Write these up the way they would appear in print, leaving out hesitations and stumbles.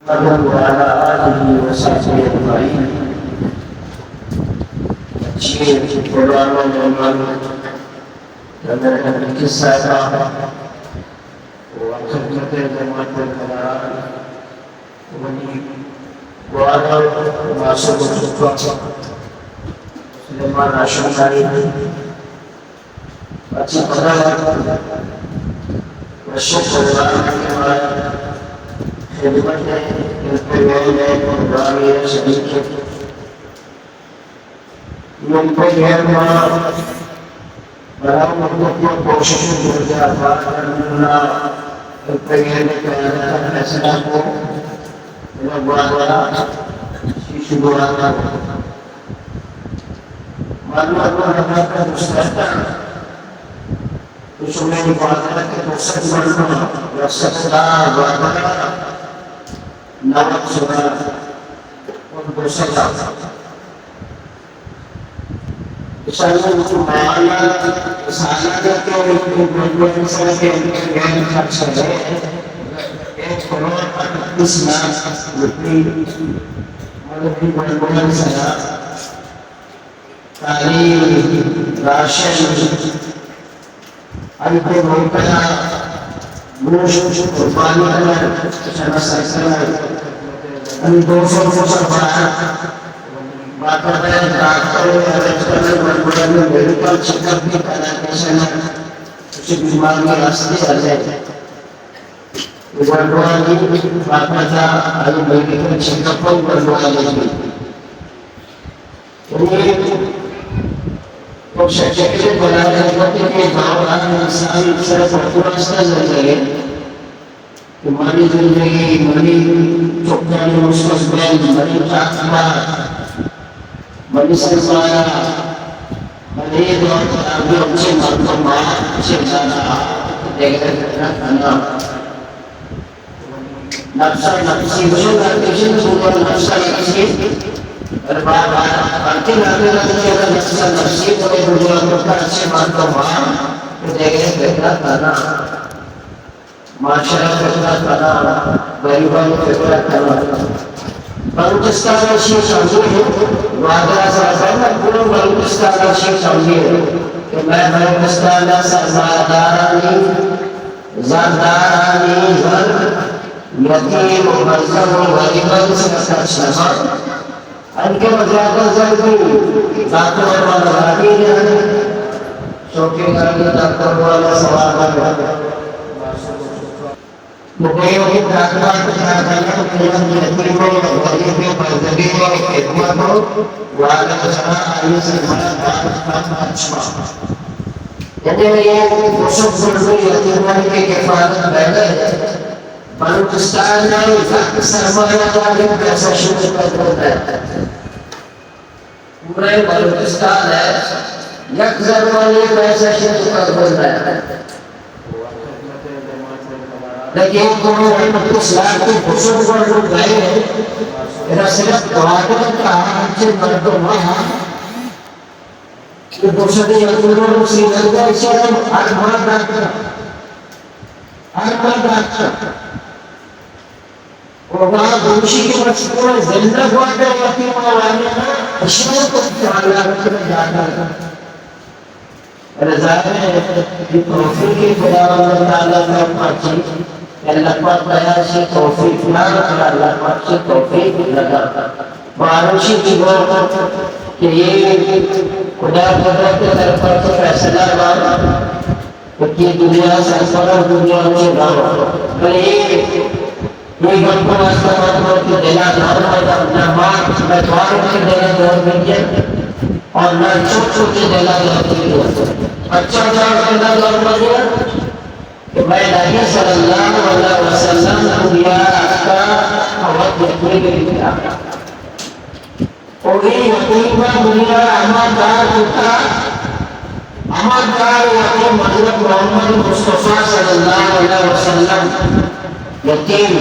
وعلى آله وصحبه أجمعين. Kecil, orang memang dan kisah orang kerja dan masyarakat ini orang masuk ke Sulaiman nasional ini macam mana masuk ke dalam khidmatnya yang berani sedikit yung pag-herma maraming magpapag posisyon berjata na pag-herma kaya sa ako nagwala sisiguran manual na nakakustata gusto nga yung pagkakas sa manual nasa sa wala nawag sa pagkasala Isang kumala sa anak ko yung sa akin yung kapsada yung kulot at isna malapit sa tali Russian ay po kaya gusto urbano na sa nasasala ang doso sa bahan Bapak dan Kakak yang berbulan medical check-up di tanah sana sebelum asli saja. Berbulan ini Bapak dah ada medical check-up pun berbulan ini. Ini proses check-up berada di bawah insan saya berbulan saja. Kemarin jadi mari coklat muslim mari cakap Manusia saya melihat orang cinta rumah cinta dengan nafsu bukan nafsu berbahaya artinya nafsu boleh berjuang cinta rumah dengan tanah masyarakat tanah bayu-bayu tanah Balochistan Sheikh Shamir वादा साज़ाना पूरा बलूचिस्तान शेख शमशेर कि मैं बलूचिस्तान सरदारानी ज़रदारानी ज़र यतीम मज़लूम गरीबन सच्चा अनके मज़ाक़ ज़रूरी दाखिल वाला रानी है शौक़े गाड़ी दाखिल वाला सवाल Mungkin kita akan mengenai kehidupan bagi bagi khidmat wala sana ayu semangat jadi yang busuk berdua yatimah ke kefarat bela Balochistan में सरमाया वाले पैसा शुरू कर देता है पूरे बलूचिस्तान है एक वाले पैसा शुरू कर देता है लेकिन कुछ लाख को घुसों पर लोग गए मेरा सिर्फ दवाकर का अच्छे मर्दों वहाँ कि दूसरे यंत्रों को श्रीलंका इसे हर मर्द और वहाँ दूसरी के बच्चे को जिंदा हुआ था यकीन वाले ना इश्क़ को चाला रखने जाता था रज़ाए की तौफीक की खुदावंद ताला ने पाची अल्लाह पाक दया से तौफीक ना अल्लाह पाक से तौफीक लगा बारिश की बात कि ये खुदा कुदरत के तरफ से फैसला हुआ कि दुनिया सरसरा दुनिया में गाँव पर ये गप्पा आसमान को देना नाम है अपना माँ मैं द्वार में देने दौर में किया और मैं छोटे देना अच्छा देना दौर में किया मैं नबी सल्लल्लाहु अलैहि वसल्लम दुनिया का अवध देखने के लिए आया और ये यतीमा दुनिया अमरदार होता अमरदार यतीम हज़रत मोहम्मद मुस्तफा सल्लल्लाहु अलैहि वसल्लम यतीम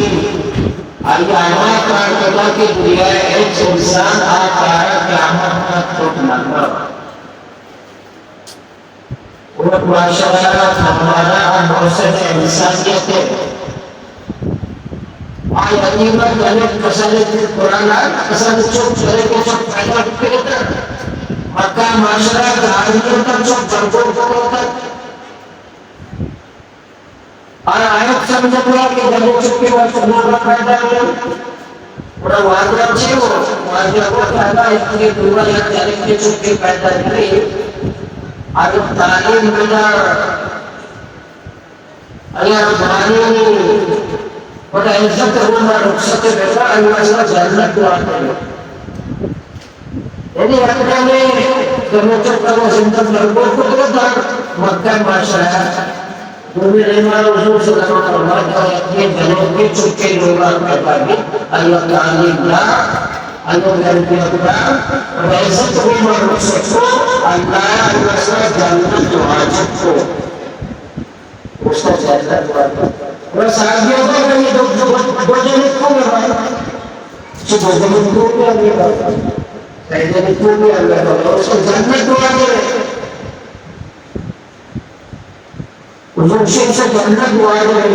आइए अमरदार खुदा की दुनिया एक इंसान आता है क़यामत तक टूटना और माशाअल्लाह हमारा मौसम इंसानियत ayat ini banyak kesalahan Quran, kesalahan cok पैदा करता मक्का माशरा धार्मिक का चोक जंगल होता और आयत समझ पूरा कि जब चुप्पी वाला लोग पैदा हुए पूरा वादा चाहिए वो वादा को पैदा इसके पूरा याद जाने के चुप्पी पैदा करी और तालीम बिना अगर तालीम बड़ा इज्जत होना रुखसत बेटा अल्लाह से जन्नत दुआ करे यदि अल्लाह ने कमोचर करो जिंदगी लड़कों को तो दान मक्का माशरा दूसरे रहना उसूल से करना करना तो ये जनों के चुपके लोग करता भी अल्लाह तालीम ना अल्लाह गरीबी अपना और इज्जत होना रुखसत को अल्लाह से जन्नत दुआ को उसका जन्नत दुआ और साथियों का ये दो जने को भाई जो दो जने को भी आगे बढ़ा कई जने को भी आगे बढ़ा उसको जन्नत दुआ दे उसको से जन्नत दुआ दे